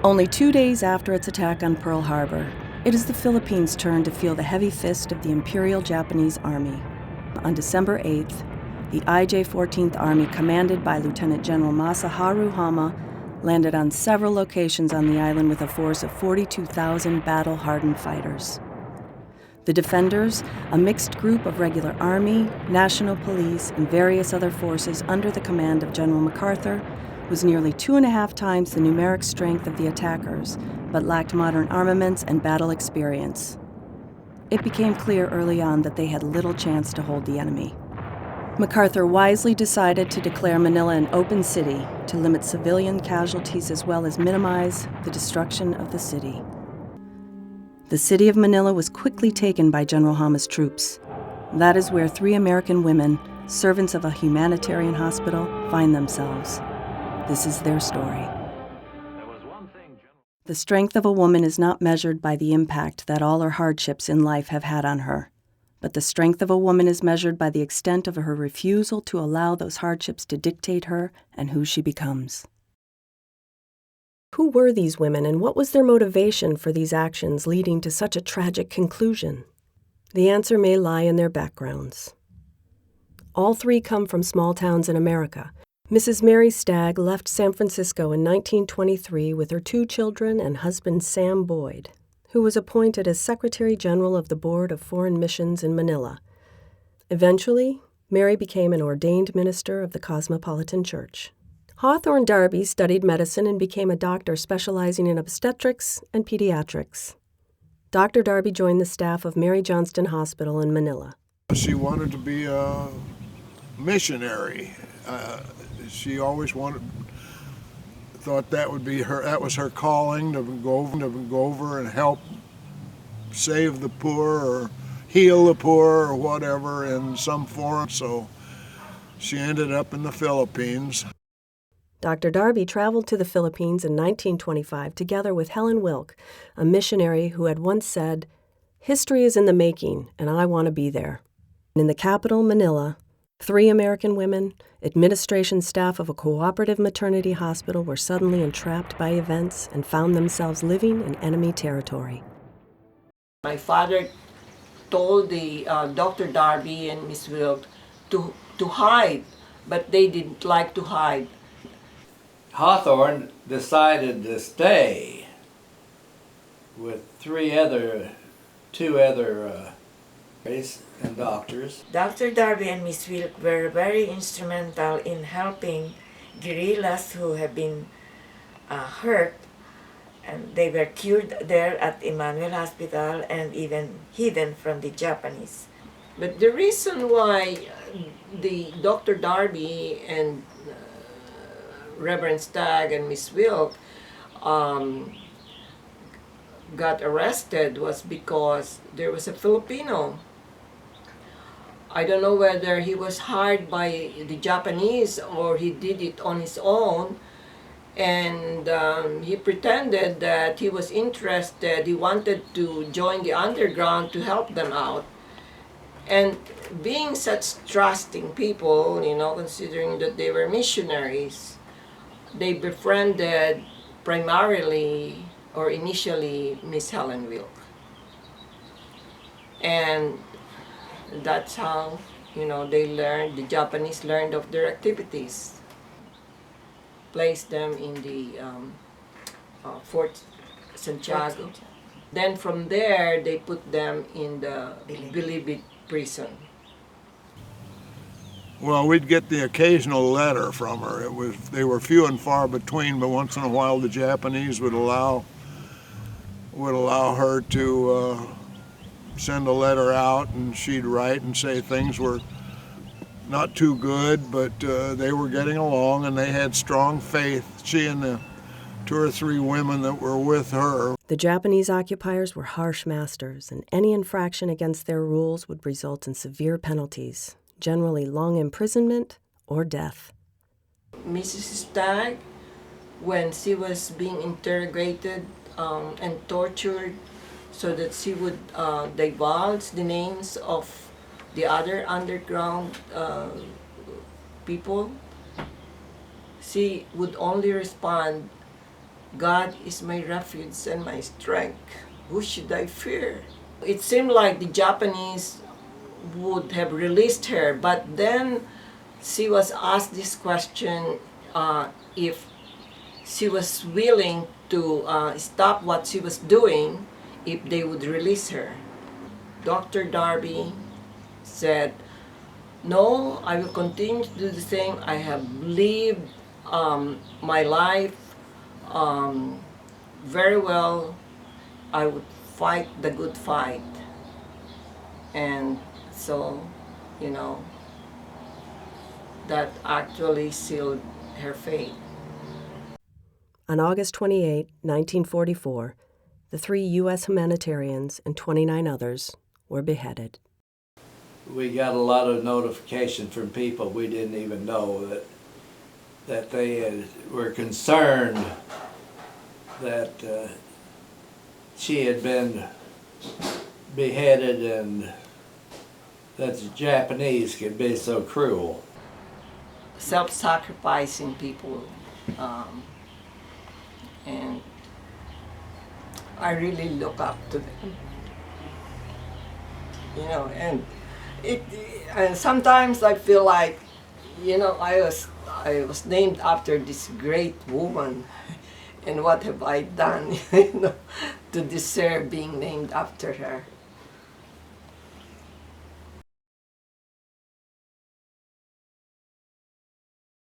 Only 2 days after its attack on Pearl Harbor, it is the Philippines' turn to feel the heavy fist of the Imperial Japanese Army. On December 8th, the IJ-14th Army, commanded by Lieutenant General Masaharu Hama, landed on several locations on the island with a force of 42,000 battle-hardened fighters. The defenders, a mixed group of regular Army, National Police, and various other forces under the command of General MacArthur, was nearly 2.5 times the numeric strength of the attackers, but lacked modern armaments and battle experience. It became clear early on that they had little chance to hold the enemy. MacArthur wisely decided to declare Manila an open city to limit civilian casualties as well as minimize the destruction of the city. The city of Manila was quickly taken by General Hama's troops. That is where 3 American women, servants of a humanitarian hospital, find themselves. This is their story. The strength of a woman is not measured by the impact that all her hardships in life have had on her, but the strength of a woman is measured by the extent of her refusal to allow those hardships to dictate her and who she becomes. Who were these women, and what was their motivation for these actions leading to such a tragic conclusion? The answer may lie in their backgrounds. All 3 come from small towns in America. Mrs. Mary Stagg left San Francisco in 1923 with her 2 children and husband Sam Boyd, who was appointed as Secretary General of the Board of Foreign Missions in Manila. Eventually, Mary became an ordained minister of the Cosmopolitan Church. Hawthorne Darby studied medicine and became a doctor specializing in obstetrics and pediatrics. Dr. Darby joined the staff of Mary Johnston Hospital in Manila. She wanted to be a missionary. She always thought that would be her. That was her calling, to go over and help save the poor or heal the poor or whatever in some form. So she ended up in the Philippines. Dr. Darby traveled to the Philippines in 1925 together with Helen Wilk, a missionary who had once said, "History is in the making, and I want to be there." In the capital, Manila, 3 American women, administration staff of a cooperative maternity hospital, were suddenly entrapped by events and found themselves living in enemy territory. My father told the Dr. Darby and Miss Wilk to hide, but they didn't like to hide. Hawthorne decided to stay with 2 other and doctors. Dr. Darby and Miss Wilk were very instrumental in helping guerrillas who have been hurt, and they were cured there at Emmanuel Hospital and even hidden from the Japanese. But the reason why the Dr. Darby and Reverend Stagg and Miss Wilk got arrested was because there was a Filipino. I don't know whether he was hired by the Japanese or he did it on his own, and he pretended that he was interested. He wanted to join the underground to help them out. And being such trusting people, considering that they were missionaries, they befriended primarily or initially Miss Helen Wilk. And that's how, the Japanese learned of their activities. Placed them in the Fort Santiago. Then from there, they put them in the Bilibid prison. Well, we'd get the occasional letter from her. They were few and far between, but once in a while the Japanese would allow her to send a letter out, and she'd write and say things were not too good, but they were getting along and they had strong faith. She and the 2 or 3 women that were with her. The Japanese occupiers were harsh masters, and any infraction against their rules would result in severe penalties, generally long imprisonment or death. Mrs. Stagg, when she was being interrogated and tortured so that she would divulge the names of the other underground people, she would only respond God is my refuge and my strength. Who should I fear? It seemed like the Japanese would have released her, but then she was asked this question if she was willing to stop what she was doing if they would release her. Dr. Darby said, "No, I will continue to do the same. I have lived my life very well. I would fight the good fight." And so, you know, that actually sealed her fate. On August 28, 1944, the 3 U.S. humanitarians and 29 others were beheaded. We got a lot of notification from people we didn't even know that they were concerned that she had been beheaded and that the Japanese could be so cruel. Self-sacrificing people, and I really look up to them. You know, and and sometimes I feel like, you know, I was named after this great woman, and what have I done, you know, to deserve being named after her?